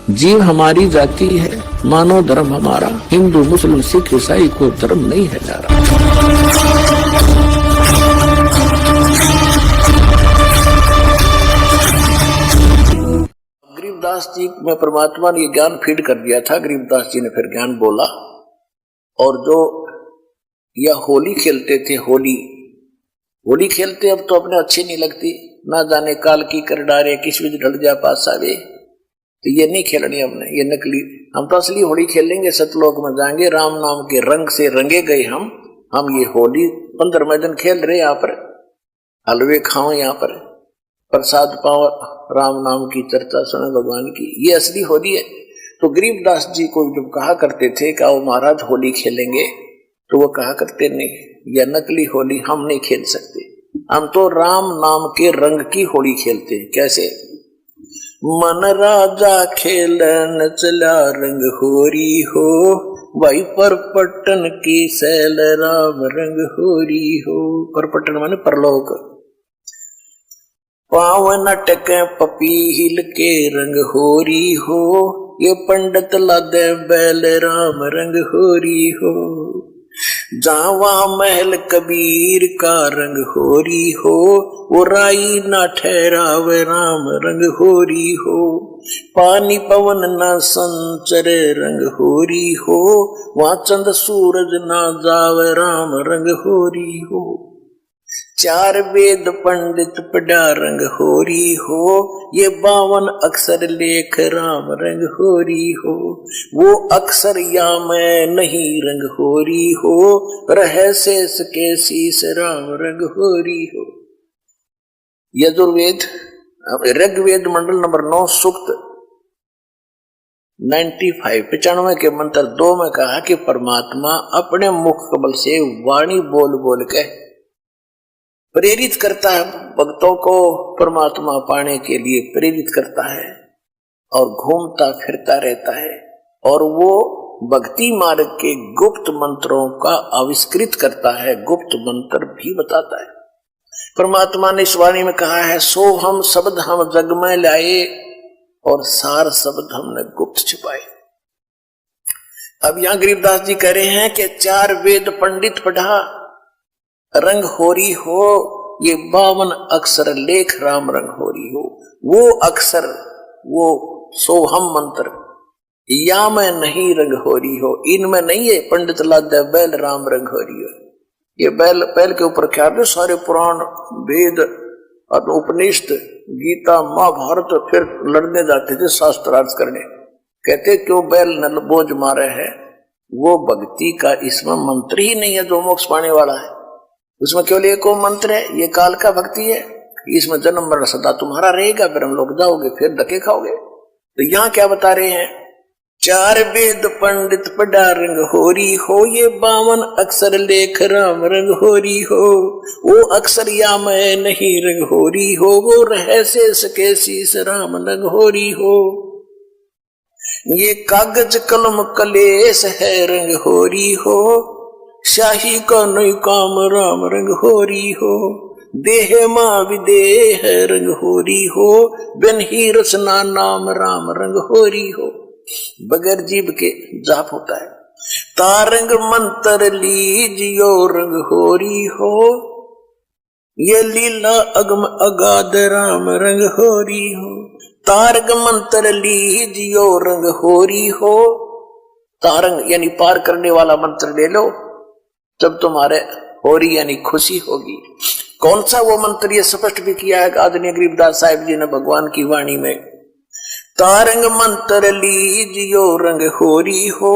जीव हमारी जाति है, मानव धर्म हमारा, हिंदू मुस्लिम सिख ईसाई को धर्म नहीं है प्यारा। गरीबदास जी में परमात्मा ने ज्ञान फीड कर दिया था। गरीबदास जी ने फिर ज्ञान बोला, और जो यह होली खेलते थे, होली खेलते अब तो अपने अच्छी नहीं लगती, ना जाने काल की कर डारे किस बीच ढल जा पास आवे, तो ये नहीं खेलनी हमने, ये नकली। हम तो असली होली खेलेंगे, सतलोक में जाएंगे, राम नाम के रंग से रंगे गए हम ये होली 15वें दिन खेल रहे, यहाँ पर हलवे खाओ, यहाँ पर प्रसाद पाओ, राम नाम की चर्चा सुने भगवान की, ये असली होली है। तो गरीबदास जी को जब कहा करते थे कि आओ महाराज होली खेलेंगे, तो वो कहा करते नहीं, यह नकली होली हम नहीं खेल सकते, हम तो राम नाम के रंग की होली खेलते हैं। कैसे? मन राजा खेलन चला रंग होरी हो, भाई परपटन की सैल राम रंग होरी हो। परपटन माने परलोक। पावन टके पपीहिल के रंग होरी हो, ये पंडित लादे बैल राम रंग होरी हो। जावा महल कबीर का रंग होरी हो, वो राई ना ठहराव राम रंग होरी हो। पानी पवन ना संचर रंग होरी हो, वहाँ चंद सूरज ना जाव राम रंग होरी हो। चार वेद पंडित पढ़ा रंग होरी हो, ये 52 अक्षर लेख राम रंग होरी हो। वो अक्षर या मैं नहीं रंग होरी हो, रह शेष के शीस राम रंग होरी हो। यजुर्वेद ऋग्वेद मंडल नंबर 9 सूक्त 95 के मंत्र 2 में कहा कि परमात्मा अपने मुख कमल से वाणी बोल बोल के प्रेरित करता है भक्तों को, परमात्मा पाने के लिए प्रेरित करता है, और घूमता फिरता रहता है, और वो भक्ति मार्ग के गुप्त मंत्रों का आविष्कृत करता है, गुप्त मंत्र भी बताता है। परमात्मा ने इस वाणी में कहा है, सो हम शब्द हम जग में लाए, और सार शब्द हमने गुप्त छिपाए। अब यहां गरीबदास जी कह रहे हैं कि 4 वेद पंडित पढ़ा रंग होरी हो, ये 52 अक्षर लेख राम रंग होरी हो। वो अक्षर, वो सोहम मंत्र या में नहीं रंग होरी हो, इनमें नहीं है पंडित लादे बैल राम रंग होरी हो। ये बैल के ऊपर क्या है, सारे पुराण वेद और उपनिषद गीता महाभारत फिर लड़ने जाते थे शास्त्रार्थ करने, कहते क्यों बैल नल बोझ मारे है, वो भक्ति का इसमें मंत्र ही नहीं है जो मोक्ष पाने वाला है। उसमें केवल एक मंत्र है, ये काल का भक्ति है, इसमें जन्म मरण सदा तुम्हारा रहेगा, फिर हम लोग जाओगे फिर धक्के खाओगे। तो यहाँ क्या बता रहे हैं, 4 वेद पंडित पढ़ा रंग होरी हो, ये 52 अक्षर लेख राम रंग होरी हो। वो अक्षर या मैं नहीं रंग होरी हो, वो रह शेष के शीस राम रंग होरी हो। ये कागज कलम कलेश है रंग होरी हो, शाही का नई काम राम रंग होरी हो। देह मां विदेह रंग होरी हो, बिन ही रचना नाम राम रंग होरी हो। बगैर जीव के जाप होता है। तारंग मंत्र लीजियो रंग होरी हो, ये लीला अगम अगाध राम रंग होरी हो। तारंग मंत्र लीजियो रंग होरी हो, तारंग यानी पार करने वाला मंत्र ले लो, तब तुम्हारे होरी यानी खुशी होगी। कौन सा वो मंत्र, ये स्पष्ट भी किया है आदरणीय गरीबदास साहिब जी ने भगवान की वाणी में। तारंग मंत्र लीजियो रंग होरी हो,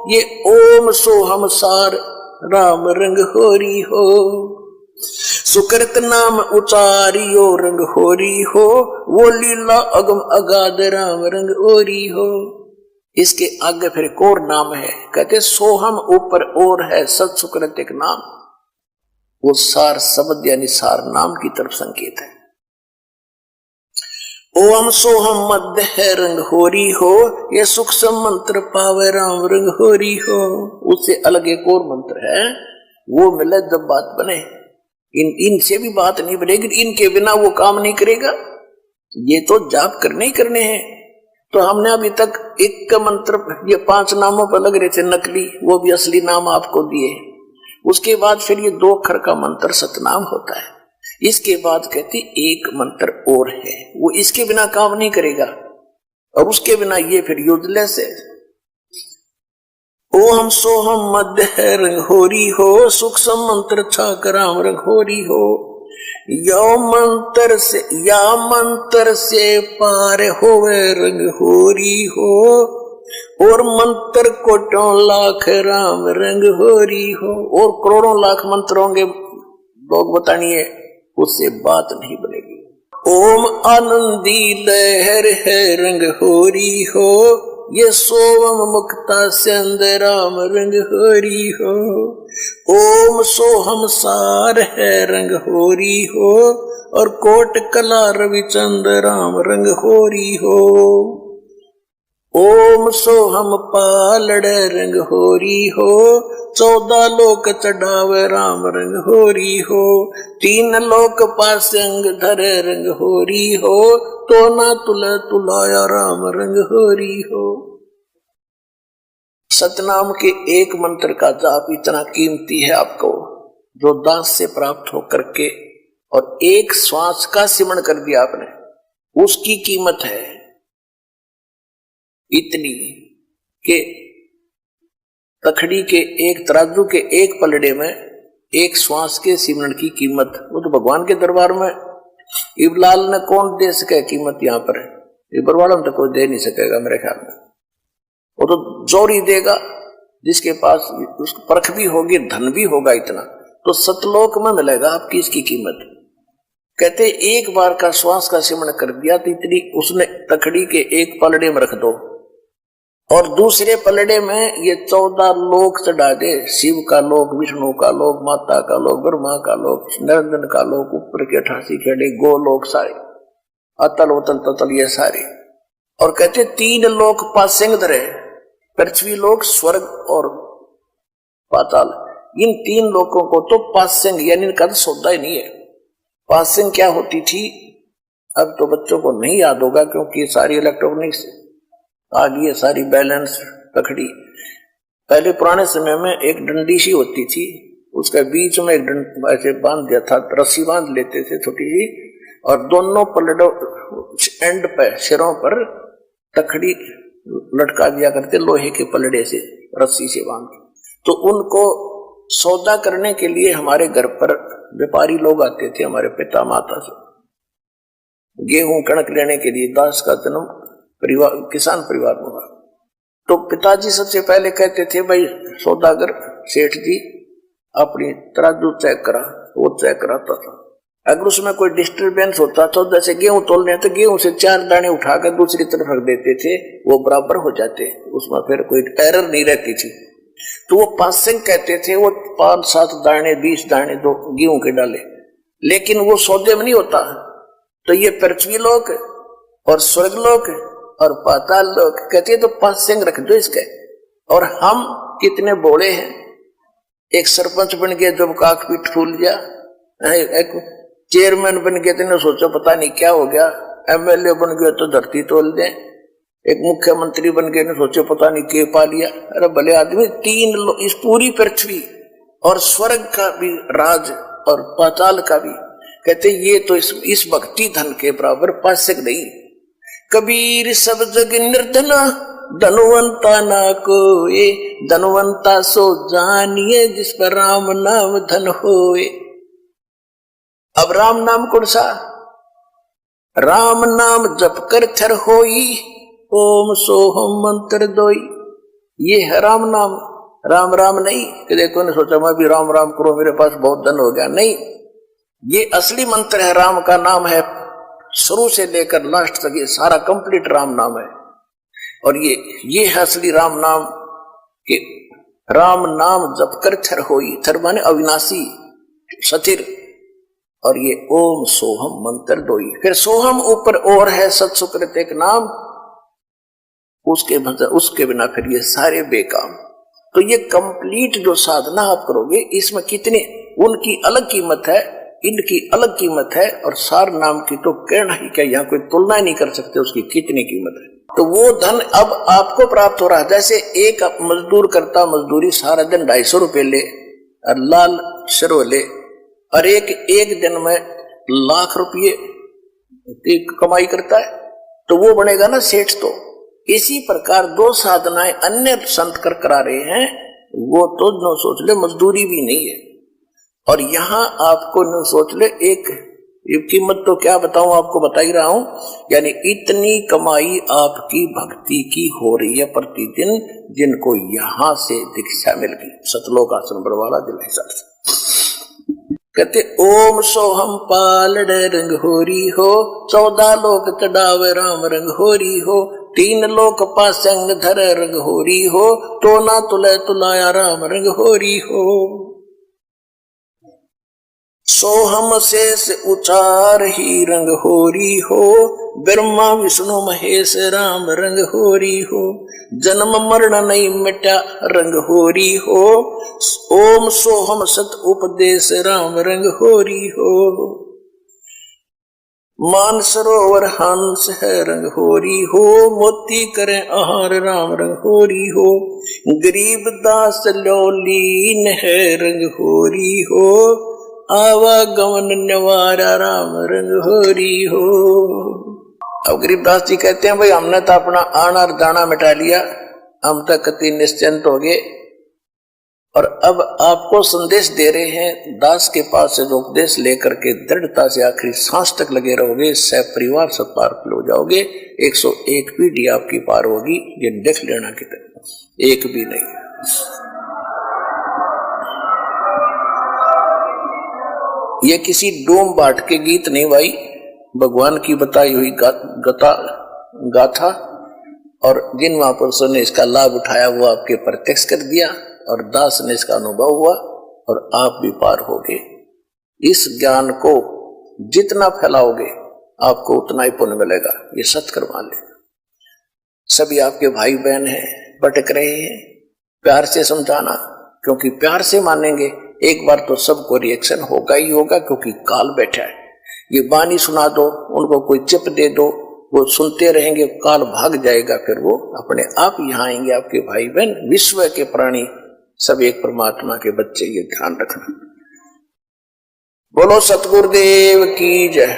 ये ओम सोहम सार राम रंग होरी हो। सुकृत नाम उचारियो रंग होरी हो, वो लीला अगम अगाध राम रंग होरी हो। इसके आगे फिर एक और नाम है, कहते सोहम ऊपर और है सत सुकृत एक नाम, वो सार शब्द यानी सार नाम की तरफ संकेत है। ओम सोहम मध्य है रंग होरी हो, ये सुख मंत्र पावे राम रंग होरी हो। उससे अलग एक और मंत्र है, वो मिले जब बात बने। इनसे भी बात नहीं बनेगी, इनके बिना वो काम नहीं करेगा। ये तो जाप करने ही करने हैं। तो हमने अभी तक एक का मंत्र ये 5 नामों पर लग रहे थे नकली, वो भी असली नाम आपको दिए। उसके बाद फिर ये 2 अक्षर का मंत्र सतनाम होता है। इसके बाद कहती एक मंत्र और है, वो इसके बिना काम नहीं करेगा और उसके बिना ये फिर यूजलेस है। ओम सोहम मध्य है रंग होरी हो, सूक्ष्म मंत्र छाक राम रंग होरी हो। या मंत्र से पार होवे रंग होरी हो, और मंत्र कोटों लाख राम रंग होरी हो। और करोड़ों लाख मंत्र होंगे, लोग बतानिए, उससे बात नहीं बनेगी। ओम आनंदी लहर है रंग होरी हो, ये सोम मुक्ता चंद राम रंग होरी हो। ओम सोहम सार है रंग होरी हो, और कोट कला रविचंद राम रंग होरी हो। ओम सोहम पालड़ रंग होरी हो, 14 लोक चढ़ावे राम रंग होरी हो। 3 लोक पासंग धरे रंग होरी हो, तो ना तुलाया राम रंग होरी हो। सतनाम के एक मंत्र का जाप इतना कीमती है आपको, जो दास से प्राप्त होकर के और एक श्वास का सिमरण कर दिया आपने, उसकी कीमत है इतनी कि तखड़ी के एक तराजू के एक पलड़े में एक श्वास के सिमरण की कीमत, वो तो भगवान के दरबार में इबलाल ने कौन दे सके कीमत, यहाँ पर इबर वालों तो कोई दे नहीं सकेगा मेरे ख्याल में। वो तो जोरी देगा जिसके पास उसकी परख भी होगी, धन भी होगा इतना, तो सतलोक में मिलेगा आपकी इसकी कीमत। कहते एक बार का श्वास का सिमरण कर दिया तो इतनी उसने तखड़ी के एक पलड़े में रख दो, और दूसरे पलड़े में ये 14 लोक चढ़ा दे, शिव का लोक, विष्णु का लोक, माता का लोक, ब्रह्मा का लोक, निरंजन का लोक, ऊपर के 88 खेड़े गोलोक सारे, अतल उतल ततल ये सारे। और कहते 3 लोक पासेंग धरे, पृथ्वी लोक, स्वर्ग और पाताल, इन 3 लोकों को तो पासेंग यानी इनका तो सौदा ही नहीं है। पासेंग क्या होती थी अब तो बच्चों को नहीं याद होगा, क्योंकि सारी इलेक्ट्रॉनिक्स आ गई है, सारी बैलेंस तखड़ी। पहले पुराने समय में एक डंडी सी होती थी, उसके बीच में एक ऐसे बांध दिया था, रस्सी बांध लेते थे छोटी सी, और दोनों पलड़ों एंड पे सिरों पर तखड़ी लटका दिया करते लोहे के पलड़े से, रस्सी से बांध। तो उनको सौदा करने के लिए हमारे घर पर व्यापारी लोग आते थे, हमारे पिता माता से गेहूं कणक लेने के लिए। दास का जन्म परिवार किसान परिवार में हुआ, तो पिताजी सबसे पहले कहते थे, भाई सौदागर सेठ जी अपनी तराजू चेक करा, वो चेक कराता था। अगर उसमें कोई डिस्टरबेंस होता तो जैसे गेहूं तोलने तो गेहूं से 4 दाने उठाकर दूसरी तरफ रख देते थे, वो बराबर हो जाते, उसमें फिर कोई एरर नहीं रहती थी। तो वो पासिंग कहते थे, वो 5-7 दाने 20 दाने दो गेहूं के डाले, लेकिन वो सौदे में नहीं होता। तो ये पृथ्वी लोक और स्वर्ग लोक और पाताल लोक कहते हैं, तो पासिंग रख दो इसके। और हम कितने बोले हैं, एक सरपंच बन गया जब काक पीठ फूल गया, एक चेयरमैन बन गए तो सोचो पता नहीं क्या हो गया, एमएलए बन गए तो धरती तोल दे, एक मुख्यमंत्री बन गए ने सोचो पता नहीं क्या पा लिया। अरे भले आदमी, 3 इस पूरी पृथ्वी और स्वर्ग का भी राज और पाताल का भी, कहते ये तो इस भक्ति धन के बराबर पासक नहीं। कबीर सब जग निर्धना, धनवंता ना कोई, धनवंता सो जानिए जिस पर राम नाम धन होए। अब राम नाम कौन सा? राम नाम जप कर थर होई, ओम सोहम मंत्र दोई, ये है राम नाम। राम राम नहीं कि देखो ने सोचा मैं भी राम राम करो मेरे पास बहुत धन हो गया, नहीं, ये असली मंत्र है। राम का नाम है शुरू से लेकर लास्ट तक, ये सारा कंप्लीट राम नाम है। और ये है असली राम नाम कि राम नाम जप कर थर होई, थर माने अविनाशी सथिर, और ये ओम सोहम मंत्र दोई। फिर सोहम ऊपर और है सत्सुकृत एक नाम, उसके बिना फिर ये सारे बेकाम। तो ये कंप्लीट जो साधना आप करोगे, इसमें कितने उनकी अलग कीमत है, इनकी अलग कीमत है, और सार नाम की तो कहना ही क्या, यहाँ कोई तुलना नहीं कर सकते उसकी कितनी कीमत है। तो वो धन अब आपको प्राप्त हो रहा है। जैसे एक मजदूर करता मजदूरी सारा दिन 250 रुपये ले और लाल शरो ले, और एक दिन में लाख रुपये कमाई करता है, तो वो बनेगा ना सेठ। तो इसी प्रकार दो साधनाएं अन्य संत कर करा रहे हैं, वो तो न सोच ले मजदूरी भी नहीं है। और यहां आपको न सोच ले एक कीमत तो क्या बताऊं, आपको बता ही रहा हूं, यानी इतनी कमाई आपकी भक्ति की हो रही है प्रतिदिन, जिनको यहां से दीक्षा मिल गई सतलोक आश्रम बरवाड़ा जिला हिसार से। कहते ओम सोहम पालड़े रंग होरी हो, 14 लोक चढ़ावे राम रंग होरी हो, 3 लोक पासंग धरे रंग होरी हो, तो ना तुले तुलाया राम रंग होरी हो। सोहम शेष उचार ही रंग होरी हो, ब्रह्मा विष्णु महेश राम रंग होरी हो, जन्म मरण नहीं मिटा रंग होरी हो, ओम सोहम सत उपदेश राम रंग होरी हो। मान सरोवर हंस है रंग होरी हो, मोती करे आहार राम रंग होरी हो, गरीब दास लोलीन है रंग होरी हो, आवागमन निवारा राम रंग होरी हो। अब गरीबदास जी कहते हैं भाई हमने तो अपना आना और जाना मिटा लिया, हम तक कति निश्चिंत हो गए, और अब आपको संदेश दे रहे हैं दास के पास से जो उपदेश लेकर के दृढ़ता से आखिरी सांस तक लगे रहोगे, सह परिवार सब पार हो जाओगे, 101 पीढ़ी आपकी पार होगी, ये देख लेना की तरह एक भी नहीं। ये किसी डोम बाट के गीत नहीं भाई, भगवान की बताई हुई गाथा, और जिन महापुरुषों ने इसका लाभ उठाया वो आपके प्रत्यक्ष कर दिया, और दास ने इसका अनुभव हुआ, और आप भी पार हो गए। इस ज्ञान को जितना फैलाओगे आपको उतना ही पुण्य मिलेगा, ये सत्य मान ले। सभी आपके भाई बहन हैं, भटक रहे हैं, प्यार से समझाना, क्योंकि प्यार से मानेंगे एक बार तो सबको रिएक्शन होगा ही होगा, क्योंकि काल बैठा है। ये बानी सुना दो, उनको कोई चिप दे दो, वो सुनते रहेंगे, काल भाग जाएगा, फिर वो अपने आप यहाँ आएंगे। आपके भाई बहन विश्व के प्राणी सब एक परमात्मा के बच्चे, ये ध्यान रखना। बोलो सतगुरुदेव की जय।